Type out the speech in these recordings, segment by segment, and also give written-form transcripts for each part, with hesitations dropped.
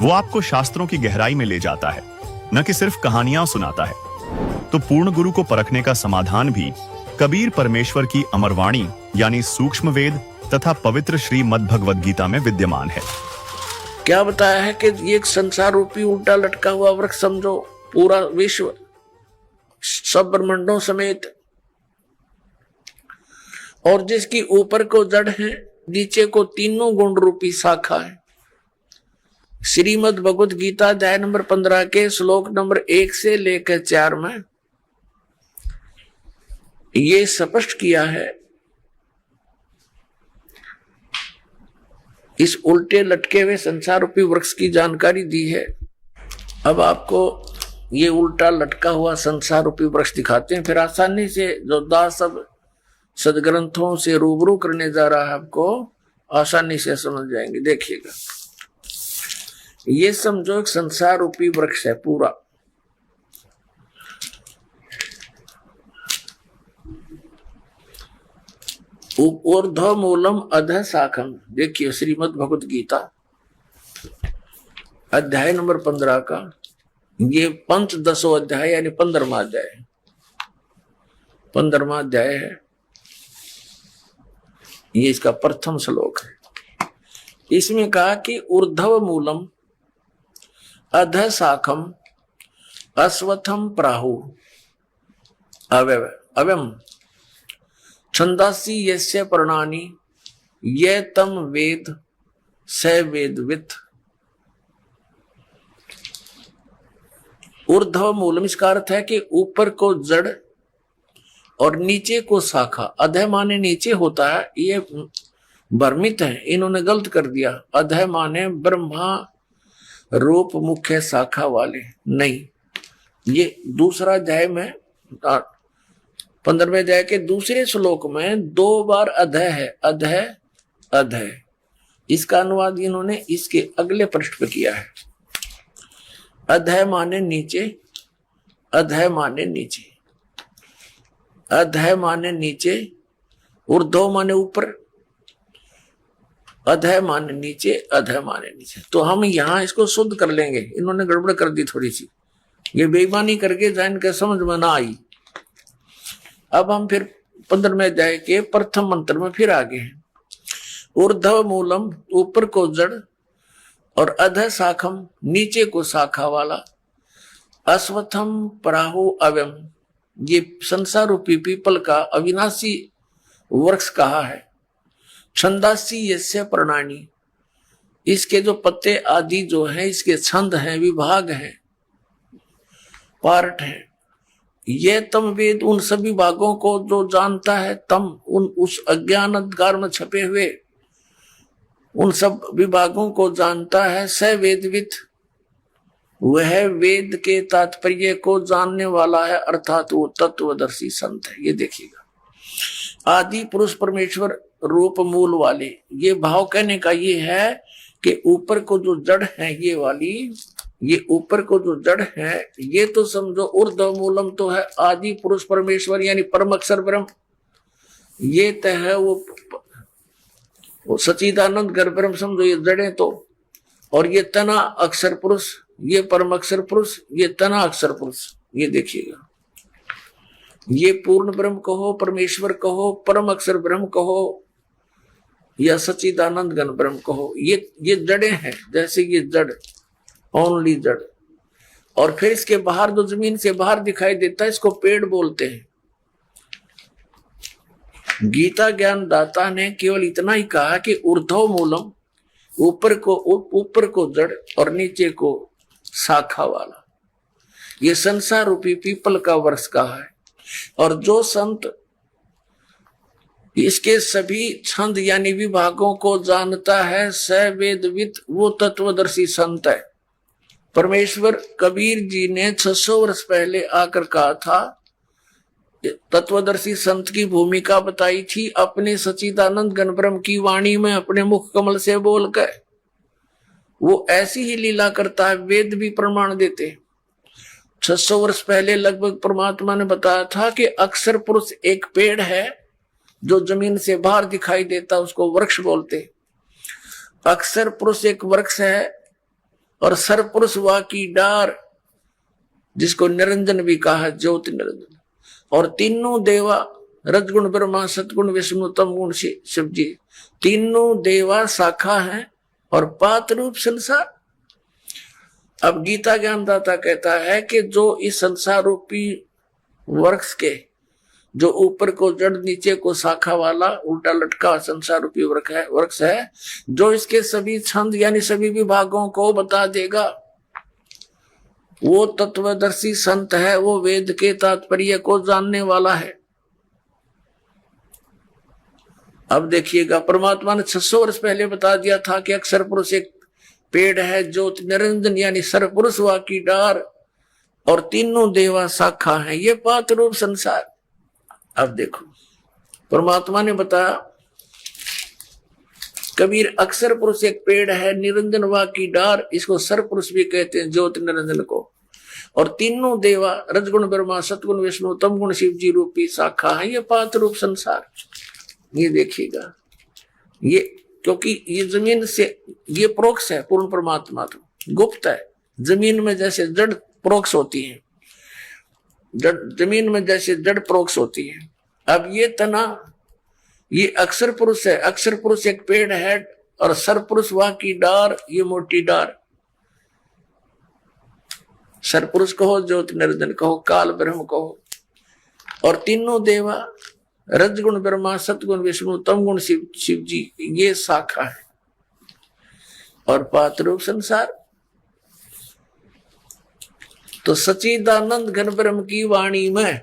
वो आपको शास्त्रों की गहराई में ले जाता है, न कि सिर्फ कहानियां सुनाता है। तो पूर्ण गुरु को परखने का समाधान भी कबीर परमेश्वर की अमरवाणी यानी सूक्ष्म वेद तथा पवित्र श्रीमद् भगवद गीता में विद्यमान है। क्या बताया है कि ये एक संसार रूपी उल्टा लटका हुआ वृक्ष समझो, पूरा विश्व सब ब्रह्मांडों समेत, और जिसकी ऊपर को जड़ है, नीचे को तीनों गुण रूपी शाखा है। श्रीमद् भगवद गीता अध्याय नंबर 15 के श्लोक नंबर 1 से लेकर 4 में ये स्पष्ट किया है। इस उल्टे लटके हुए संसार रूपी वृक्ष की जानकारी दी है। अब आपको ये उल्टा लटका हुआ संसार रूपी वृक्ष दिखाते हैं, फिर आसानी से जो दास सब सदग्रंथों से रूबरू करने जा रहा है, आपको आसानी से समझ जाएंगे। देखिएगा, ये समझो एक संसार रूपी वृक्ष है पूरा। ऊर्ध्व मूलम अधः शाखम। देखिए श्रीमद् भगवद गीता अध्याय नंबर 15 का ये पंचदशो अध्याय यानी 15वां अध्याय है। 15वां अध्याय है, ये इसका प्रथम श्लोक है। इसमें कहा कि ऊर्ध्व मूलम अधः शाखम अश्वत्थम प्राहु अव्यम छंदासी यस्य पर्णानि ये तम वेद स वेदवित्। ऊर्ध्व मूलम इसका अर्थ है कि ऊपर को जड़ और नीचे को शाखा। अधः माने नीचे होता है, ये भ्रमित है, इन्होंने गलत कर दिया। अधः माने ब्रह्मा रूप मुख्य शाखा वाले, नहीं। ये दूसरा अध्याय में 15वें अध्याय के दूसरे श्लोक में 2 बार अधः है, अधः अधः। इसका अनुवाद इन्होंने इसके अगले पृष्ठ पे किया है। अधः माने नीचे, अधः माने नीचे, अधः माने नीचे, ऊर्ध्व माने ऊपर, अधः माने नीचे, अधः माने नीचे। तो हम यहां इसको शुद्ध कर लेंगे, इन्होंने गड़बड़ कर दी थोड़ी सी, ये बेईमानी करके जान के समझ में ना आई। अब हम फिर 15वें अध्याय के प्रथम मंत्र में फिर आगे हैं। ऊर्ध्व मूलम ऊपर को जड़ और अधः शाखम नीचे को शाखा वाला, अश्वत्थम प्राहु अव्यम ये संसार रूपी पीपल का अविनाशी वृक्ष कहा है। छंदासी यस्य पर्णानि इसके जो पत्ते आदि जो हैं, इसके छंद हैं, विभाग हैं, पार्ट हैं। ये तम वेद उन सभी भागों को जो जानता है, तम उन उस अज्ञान अंधकार में छपे हुए उन सब विभागों को जानता है। स वेदवित वह वेद के तात्पर्य को जानने वाला है, अर्थात वो तत्वदर्शी संत है। ये देखिएगा, आदि पुरुष परमेश्वर रूप मूल वाले, ये भाव कहने का ये है कि ऊपर को जो जड़ है ये वाली, ये ऊपर को जो जड़ है ये तो समझो ऊर्ध्व मूलम तो है आदि पुरुष परमेश्वर यानी परम अक्षर ब्रह्म, ये तो है वो सच्चिदानंद घर ब्रह्म समझो, ये जड़े तो। और ये तना अक्षर पुरुष, ये परम अक्षर पुरुष, ये तना अक्षर पुरुष। ये देखिएगा, ये पूर्ण ब्रह्म कहो, परमेश्वर कहो, परम अक्षर ब्रह्म कहो या सच्चिदानंद घन ब्रह्म कहो, ये जड़े हैं। जैसे ये जड़, ओनली जड़, और फिर इसके बाहर जो जमीन से बाहर दिखाई देता है इसको पेड़ बोलते हैं। गीता ज्ञान दाता ने केवल इतना ही कहा कि ऊर्ध्व मूलम ऊपर को जड़ और नीचे को शाखा वाला, ये संसार रूपी पीपल का वृक्ष कहा है। और जो संत इसके सभी छंद यानी विभागों को जानता है, स वेदवित वो तत्वदर्शी संत है। परमेश्वर कबीर जी ने 600 वर्ष पहले आकर कहा था, तत्वदर्शी संत की भूमिका बताई थी अपने सच्चिदानंद घन ब्रह्म की वाणी में, अपने मुख कमल से बोलकर। वो ऐसी ही लीला करता है, वेद भी प्रमाण देते। 600 वर्ष पहले लगभग परमात्मा ने बताया था कि अक्षर पुरुष एक पेड़ है जो जमीन से बाहर दिखाई देता, उसको वृक्ष बोलते। अक्षर पुरुष एक वृक्ष है और सरपुरुष वा की डार, जिसको निरंजन भी कहा है, ज्योति निरंजन। और तीनों देवा, रजगुण ब्रह्मा, सतगुण विष्णु, तम गुण शिव जी, तीनों देवा शाखा है और पात रूप संसार। अब गीता ज्ञानदाता कहता है कि जो इस संसार रूपी वृक्ष के, जो ऊपर को जड़ नीचे को शाखा वाला उल्टा लटका संसार रूपी वृक्ष है, जो इसके सभी छंद यानी सभी विभागों को बता देगा, वो तत्वदर्शी संत है, वो वेद के तात्पर्य को जानने वाला है। अब देखिएगा, परमात्मा ने 600 वर्ष पहले बता दिया था कि अक्षर पुरुष एक पेड़ है, ज्योति निरंजन यानी सरपुरुष वा की डार, और तीनों देवा शाखा है, ये पात रूप संसार। अब देखो, परमात्मा ने बताया, कबीर अक्षर पुरुष एक पेड़ है, निरंजन वा की डार, इसको सरपुरुष भी कहते हैं, ज्योति निरंजन को। और तीनों देवा, रजगुण ब्रह्मा, सतगुण विष्णु, तम गुण शिव जी रूपी शाखा है, ये पात रूप संसार। ये देखिएगा, ये क्योंकि ये जमीन से, ये प्रोक्ष है, पूर्ण परमात्मा तो गुप्त है। जमीन में जैसे जड़ प्रोक्ष होती है, जमीन में जैसे जड़ प्रोक्ष होती है। अब ये तना, ये अक्षर पुरुष है, अक्षर पुरुष एक पेड़ है, और सरपुरुष वहां की डार, ये मोटी डार। सरपुरुष कहो, ज्योति निरंजन कहो, काल ब्रह्म कहो। और तीनों देवा, रजगुण ब्रह्मा, सतगुण विष्णु, तम गुण शिव जी, ये शाखा है। और पात रूप संसार, तो सच्चिदानंद घन ब्रह्म की वाणी में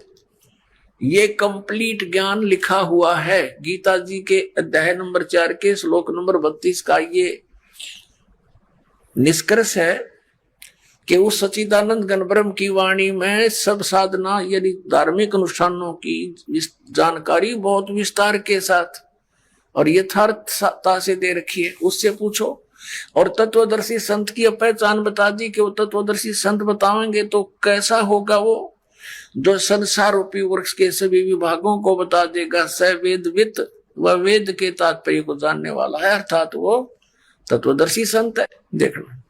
ये कंप्लीट ज्ञान लिखा हुआ है। गीता जी के अध्याय नंबर 4 के श्लोक नंबर 32 का ये निष्कर्ष है कि उस सच्चिदानंद घन ब्रह्म की वाणी में सब साधना यानी धार्मिक अनुष्ठानों की जानकारी बहुत विस्तार के साथ और यथार्थता से दे रखी है। उससे पूछो। और तत्वदर्शी संत की पहचान बता दी कि वो तत्वदर्शी संत बताएंगे तो कैसा होगा, वो जो संसार रूपी वृक्ष के सभी विभागों को बता देगा। स वेदवित, वह वेद के तात्पर्य को जानने वाला है, अर्थात वो तत्वदर्शी संत है। देखना,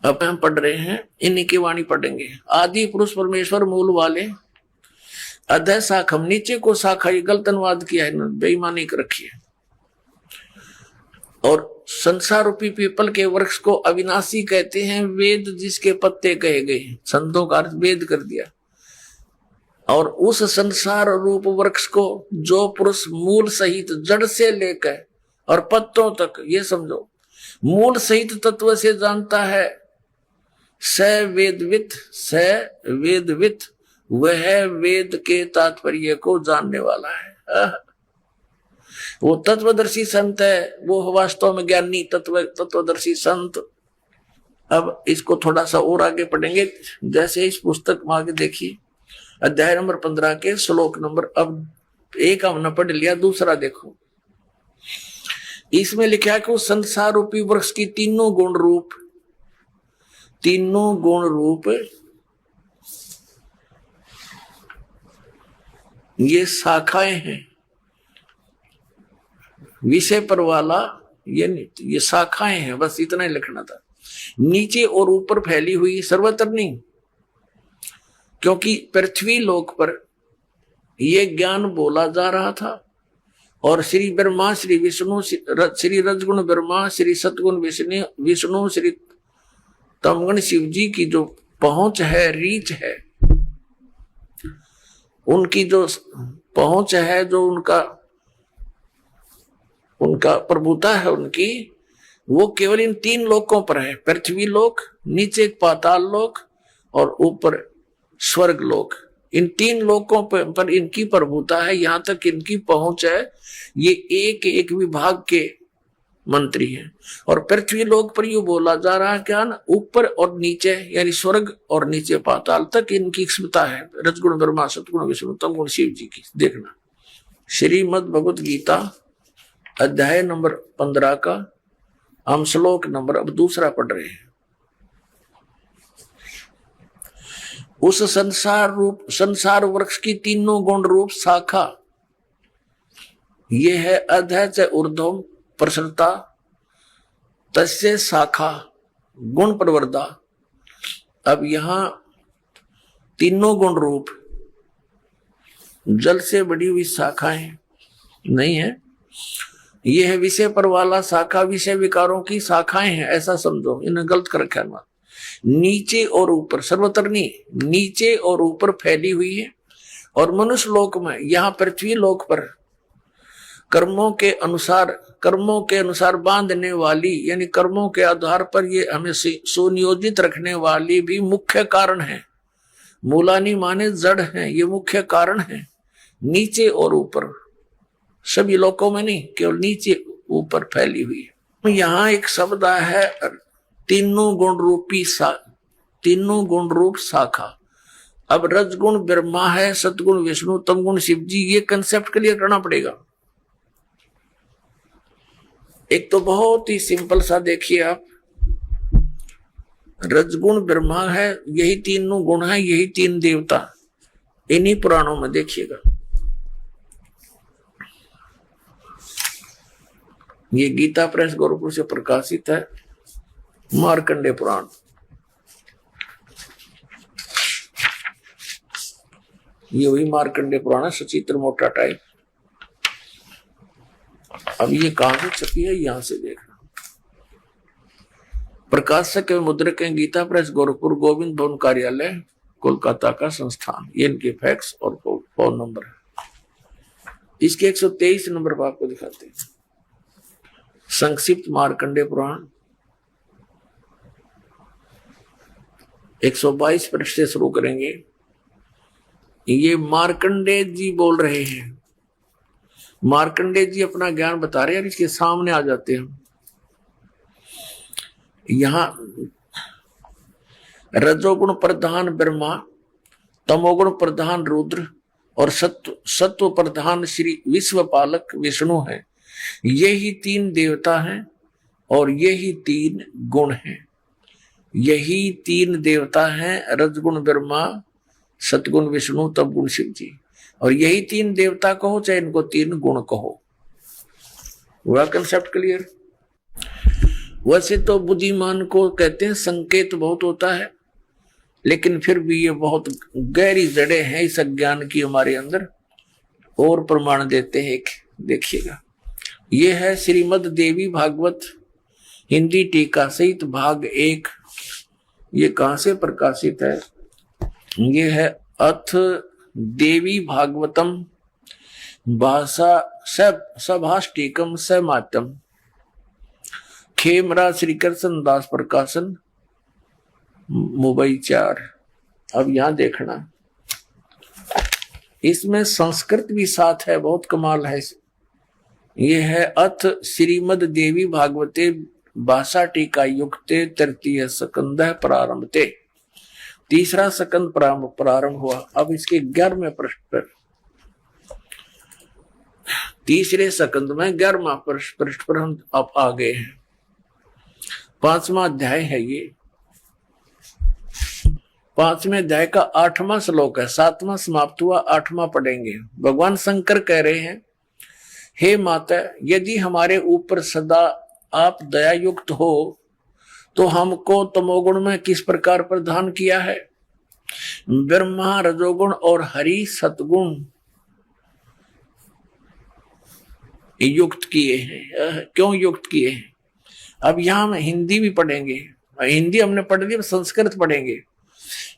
अब हम पढ़ रहे हैं, इन्हीं की वाणी पढ़ेंगे। आदि पुरुष परमेश्वर मूल वाले, अधः शाखम, नीचे को शाखा, ये गलत अनुवाद किया है, बेईमानी कर रखी है। और संसार रूपी पीपल के वृक्ष को अविनाशी कहते हैं, वेद जिसके पत्ते कहे गए, संतों का अर्थ वेद कर दिया। और उस संसार रूप वृक्ष को जो पुरुष मूल सहित जड़ से लेकर और पत्तों तक, ये समझो, मूल सहित तत्व से जानता है, स वेदवित, वह वेद के तात्पर्य को जानने वाला है। वो तत्वदर्शी संत है, वो वास्तव में ज्ञानी तत्वदर्शी संत। अब इसको थोड़ा सा और आगे पढ़ेंगे, जैसे इस पुस्तक में आगे देखिए, अध्याय नंबर 15 के श्लोक नंबर, अब एक हमने पढ़ लिया, दूसरा देखो। इसमें लिखा है कि उस संसार रूपी वृक्ष की तीनों गुण रूप ये शाखाएं हैं। विषय पर वाला ये शाखाएं हैं, बस इतना ही लिखना था। नीचे और ऊपर फैली हुई, सर्वत्र नहीं, क्योंकि पृथ्वी लोक पर यह ज्ञान बोला जा रहा था। और श्री ब्रह्मा, श्री विष्णु, श्री रजगुण ब्रह्मा, श्री सतगुण विष्णु, श्री तमगुण शिव जी की जो पहुंच है, रीच है, उनकी जो पहुंच है, जो उनका प्रभुता है उनकी, वो केवल इन 3 लोकों पर है। पृथ्वी लोक, नीचे पाताल लोक और ऊपर स्वर्ग लोक। इन 3 लोकों पर इनकी प्रभुता है, यहां तक इनकी पहुंच है। ये एक एक विभाग के मंत्री हैं। और पृथ्वी लोक पर यू बोला जा रहा है क्या ना, ऊपर और नीचे यानी स्वर्ग और नीचे पाताल तक इनकी क्षमता है। रजगुण ब्रह्मा, सतगुण विष्णु, तमगुण शिव जी की। देखना, श्रीमद् भगवत गीता अध्याय नंबर 15 का हम श्लोक नंबर अब दूसरा पढ़ रहे हैं। उस संसार वृक्ष की तीनों गुण रूप शाखा, ये है अधः च ऊर्ध्वम प्रसन्नता, तस्य शाखा, गुण प्रवर्धा। अब यहां तीनों गुण रूप जल से बड़ी हुई शाखाएं नहीं है, यह है विषय पर वाला शाखा, विषय विकारों की शाखाएं हैं, ऐसा समझो। इन्हें गलत कर रखा है। नीचे और ऊपर, सर्वत्र नहीं, नीचे और ऊपर फैली हुई है। और मनुष्य लोक में, यहां पृथ्वी लोक पर कर्मों के अनुसार बांधने वाली, यानी कर्मों के आधार पर ये हमें सुनियोजित रखने वाली भी मुख्य कारण है। मूलानी माने जड़ है, ये मुख्य कारण है। नीचे और ऊपर, सभी लोकों में नहीं, केवल नीचे ऊपर फैली हुई है। यहां एक शब्द है तीनों गुण रूप शाखा। अब रजगुण ब्रह्मा है, सतगुण विष्णु, तमगुण शिव जी, ये कंसेप्ट क्लियर करना पड़ेगा। एक तो बहुत ही सिंपल सा देखिए आप, रजगुण ब्रह्मा है, यही तीनों गुण है, यही तीन देवता, इन्हीं पुराणों में देखिएगा। ये गीता प्रेस गोरखपुर से प्रकाशित है, मार्कंडे पुराण। ये वही मार्कंडे पुराण है, सचित्र मोटा टाइप। अब ये कहां से छपी है, यहां से देखना। प्रकाशक एवं मुद्रक हैं गीता प्रेस गोरखपुर, गोविंद भवन कार्यालय, कोलकाता का संस्थान। ये इनके फैक्स और फोन नंबर है। इसके 123 नंबर पर आपको दिखाते हैं। संक्षिप्त मार्कंडे पुराण 122 पृष्ठ से शुरू करेंगे। ये मार्कंडे जी बोल रहे हैं, मार्कंडे जी अपना ज्ञान बता रहे हैं, इसके सामने आ जाते हैं। यहां रजोगुण प्रधान ब्रह्मा, तमोगुण प्रधान रुद्र और सत्व प्रधान श्री विश्वपालक विष्णु है। यही तीन देवता हैं और यही तीन गुण हैं। यही तीन देवता हैं, रजगुण ब्रह्मा, सतगुण विष्णु, तमगुण शिव जी। और यही तीन देवता कहो चाहे इनको तीन गुण कहो। हुआ कंसेप्ट क्लियर? वैसे तो बुद्धिमान को कहते हैं संकेत बहुत होता है, लेकिन फिर भी ये बहुत गहरी जड़ें हैं इस अज्ञान की हमारे अंदर, और प्रमाण देते हैं। देखिएगा, ये है श्रीमद् देवी भागवत हिंदी टीका सहित भाग 1। ये कहां से प्रकाशित है? ये है अथ देवी भागवतम भाषा सभाष्टिकम समातम, खेमरा श्री कृष्ण दास प्रकाशन, मुंबई 4। अब यहां देखना, इसमें संस्कृत भी साथ है, बहुत कमाल है। ये है अथ श्रीमद् देवी भागवते भाषा टीका युक्ते तृतीय स्कंद प्रारंभते। तीसरा स्कंद प्रारंभ हुआ। अब इसके 11वें पृष्ठ पर, तीसरे स्कंद में 11वां पृष्ठ पर हम अब आ गए हैं। 5वां अध्याय है ये। 5वें अध्याय का 8वां श्लोक है। 7वां समाप्त हुआ, 8वां पढ़ेंगे। भगवान शंकर कह रहे हैं, हे माता, यदि हमारे ऊपर सदा आप दया युक्त हो तो हमको तमोगुण में किस प्रकार प्रदान किया है? ब्रह्मा रजोगुण और हरि सतगुण युक्त किए हैं। क्यों युक्त किए हैं? अब यहां हम हिंदी भी पढ़ेंगे। हिंदी हमने पढ़ ली, संस्कृत पढ़ेंगे।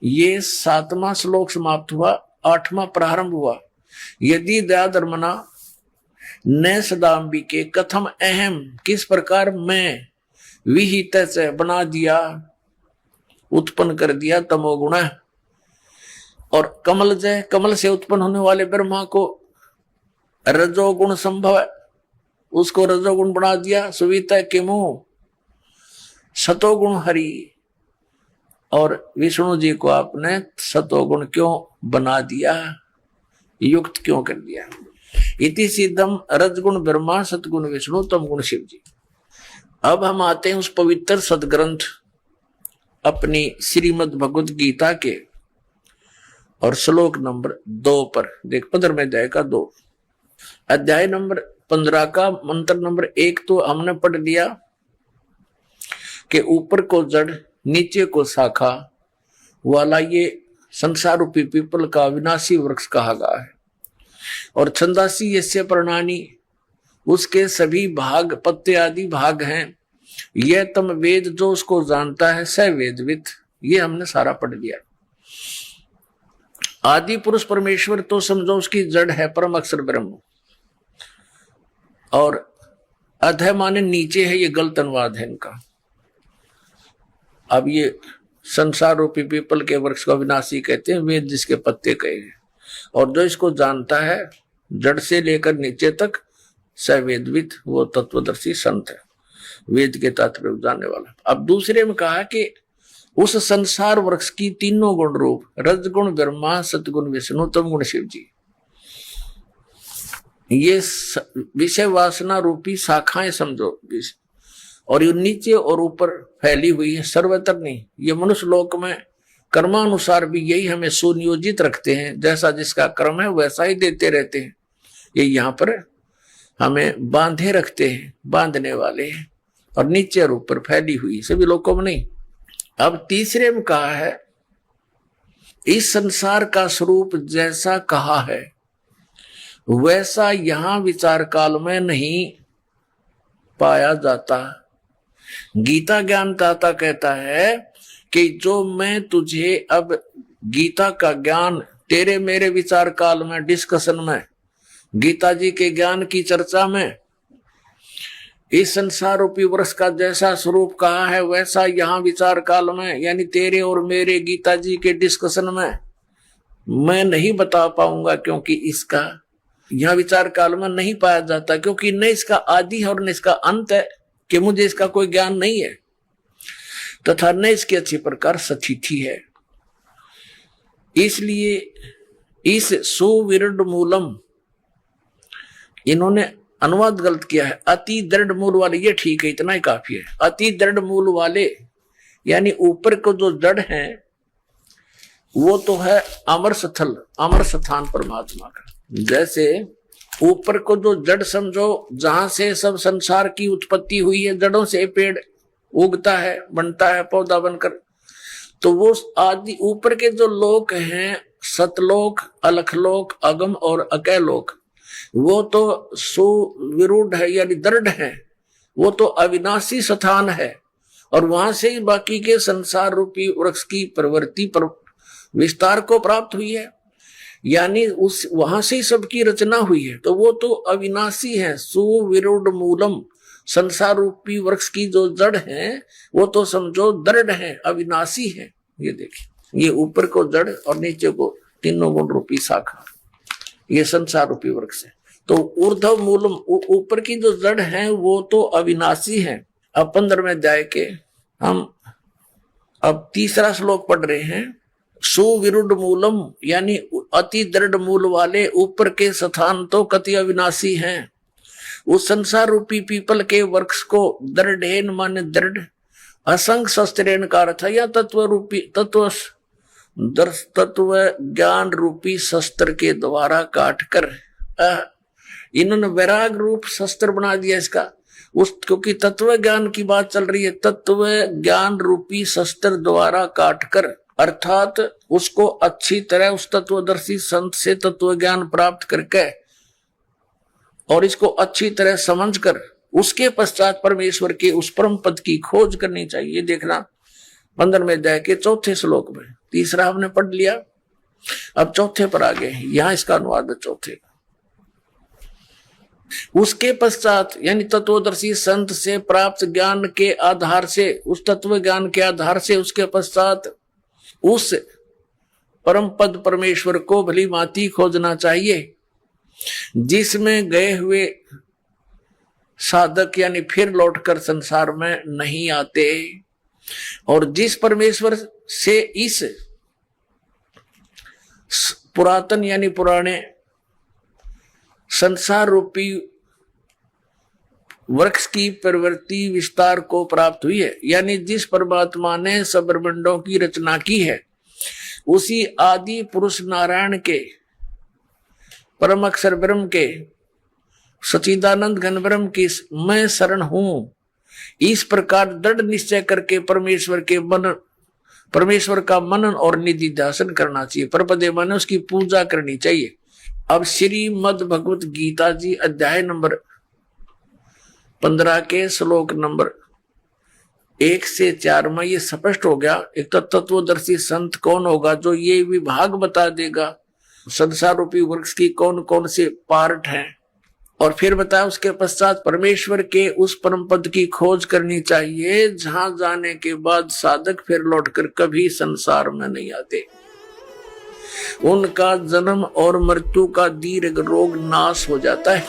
ये 7वां श्लोक समाप्त हुआ, 8वां प्रारंभ हुआ। यदि दया धर्मना न सदाम्बिके कथम अहम, किस प्रकार मैं विहित से बना दिया, उत्पन्न कर दिया तमोगुण। और कमल से उत्पन्न होने वाले ब्रह्मा को रजोगुण संभव है, उसको रजोगुण बना दिया। सुविता के मुंह सतोगुण हरि, और विष्णु जी को आपने सतोगुण क्यों बना दिया, युक्त क्यों कर दिया? इति सिद्धम रजगुण ब्रह्मा सतगुण विष्णु तमगुण शिव जी। अब हम आते हैं उस पवित्र सदग्रंथ अपनी श्रीमद् भगवत गीता के, और श्लोक नंबर 2 पर देख। 15वें अध्याय का 2, अध्याय नंबर 15 का मंत्र नंबर 1 तो हमने पढ़ लिया। कि ऊपर को जड़ नीचे को शाखा वाला ये संसार रूपी पीपल का अविनाशी वृक्ष कहा गया है। और छंदासी यस्य प्रणानी, उसके सभी भाग पत्ते आदि भाग हैं। यह तम वेद, जो उसको जानता है, स वेदविद। ये हमने सारा पढ़ लिया। आदि पुरुष परमेश्वर तो समझो उसकी जड़ है परम अक्षर ब्रह्म, और अधः माने नीचे है, ये गलत अनुवाद है इनका। अब ये संसार रूपी पीपल के वृक्ष को अविनाशी कहते हैं, वेद जिसके पत्ते कहे हैं। और जो इसको जानता है जड़ से लेकर नीचे तक, सवेदविद, वो तत्वदर्शी संत है, वेद के तात्पर्य जानने वाला। अब दूसरे में कहा कि उस संसार वृक्ष की तीनों गुण रूप, रजगुण ब्रह्मा, सतगुण विष्णु, तम गुण शिव जी, ये विषय वासना रूपी शाखाएं समझो। और ये नीचे और ऊपर फैली हुई है, सर्वत्र नहीं। ये मनुष्य लोक में कर्मानुसार भी यही हमें सुनियोजित रखते हैं, जैसा जिसका कर्म है वैसा ही देते रहते हैं। ये यहाँ पर हमें बांधे रखते हैं, बांधने वाले हैं, और नीचे और ऊपर फैली हुई, सभी लोगों में नहीं। अब तीसरे में कहा है, इस संसार का स्वरूप जैसा कहा है वैसा यहां विचार काल में नहीं पाया जाता। गीता ज्ञानदाता कहता है कि जो मैं तुझे अब गीता का ज्ञान तेरे मेरे विचार काल में, डिस्कशन में, गीता जी के ज्ञान की चर्चा में, इस संसार रूपी वृक्ष का जैसा स्वरूप कहा है वैसा यहाँ विचार काल में, यानी तेरे और मेरे गीता जी के डिस्कशन में मैं नहीं बता पाऊंगा, क्योंकि इसका यहाँ विचार काल में नहीं पाया जाता, क्योंकि न इसका आदि है और न इसका अंत है, कि मुझे इसका कोई ज्ञान नहीं है, तथा न इसकी अच्छी प्रकार सतिथि है। इसलिए इस सुविरुद्ध मूलम, इन्होंने अनुवाद गलत किया है, अति दृढ़ मूल वाले, ये ठीक है, इतना ही काफी है। अति दृढ़ मूल वाले यानी ऊपर को जो जड़ है वो तो है अमर स्थल, अमर स्थान परमात्मा का। जैसे ऊपर को जो जड़ समझो, जहां से सब संसार की उत्पत्ति हुई है, जड़ों से पेड़ उगता है, बनता है पौधा बनकर, तो वो आदि ऊपर के जो लोक हैं, सतलोक, अलखलोक, अगम और अकैलोक, वो तो सुविरूढ़ है यानी दृढ़ है, वो तो अविनाशी स्थान है। और वहां से ही बाकी के संसार रूपी वृक्ष की प्रवृत्ति पर विस्तार को प्राप्त हुई है, यानी उस वहां से ही सबकी रचना हुई है। तो वो तो अविनाशी है, सुविरूढ़ मूलम, संसार रूपी वृक्ष की जो जड़ है वो तो समझो दृढ़ है, अविनाशी है। ये देखिए, ये ऊपर को जड़ और नीचे को तीनों गुण रूपी शाखा, ये संसार रूपी वृक्ष है। तो ऊर्ध्व मूलम, ऊपर की जो जड़ है वो तो अविनाशी है। अब 15वें अध्याय के हम अब तीसरा श्लोक पढ़ रहे हैं। सुविरुद्ध मूलम यानी अति दृढ़ मूल वाले ऊपर के स्थान तो कति अविनाशी हैं। उस संसार रूपी पीपल के वृक्ष को दृढ़ेन माने दृढ़, असंग शस्त्रेन का अर्थ है या तत्व रूपी तत्व ज्ञान रूपी शस्त्र के द्वारा काट कर, इन्होंने वैराग रूप शस्त्र बना दिया इसका, उस क्योंकि तत्व ज्ञान की बात चल रही है, तत्व ज्ञान रूपी शस्त्र द्वारा काट कर, अर्थात उसको अच्छी तरह उस तत्वदर्शी संत से तत्व ज्ञान प्राप्त करके और इसको अच्छी तरह समझकर उसके पश्चात परमेश्वर के उस परम पद की खोज करनी चाहिए। देखना 15वें अध्याय के 4थे श्लोक में, तीसरा हमने पढ़ लिया, अब 4थे पर आ गए। यहां इसका अनुवाद है 4थे। उसके पश्चात यानी तत्वदर्शी संत से प्राप्त ज्ञान के आधार से, उस तत्व ज्ञान के आधार से उसके पश्चात उस परम पद परमेश्वर को भली भांति खोजना चाहिए, जिसमें गए हुए साधक यानी फिर लौटकर संसार में नहीं आते, और जिस परमेश्वर से इस पुरातन यानी पुराने संसार रूपी वृक्ष की प्रवृत्ति विस्तार को प्राप्त हुई है, यानी जिस परमात्मा ने सब ब्रह्मांडों की रचना की है, उसी आदि पुरुष नारायण के, परम अक्षर ब्रह्म के, सचिदानंद घन ब्रह्म की मैं शरण हूं, इस प्रकार दृढ़ निश्चय करके परमेश्वर का मनन और निधिध्यासन करना चाहिए। परपदे माने उसकी पूजा करनी चाहिए। अब श्रीमद् भगवत गीता जी अध्याय नंबर 15 के श्लोक नंबर 1 से 4 में ये स्पष्ट हो गया। एक तो तत्वदर्शी संत कौन होगा जो ये विभाग बता देगा संसार रूपी वृक्ष की कौन कौन से पार्ट हैं, और फिर बताया उसके पश्चात परमेश्वर के उस परम पद की खोज करनी चाहिए जहां जाने के बाद साधक फिर लौटकर कभी संसार में नहीं आते। उनका जन्म और मृत्यु का दीर्घ रोग नाश हो जाता है।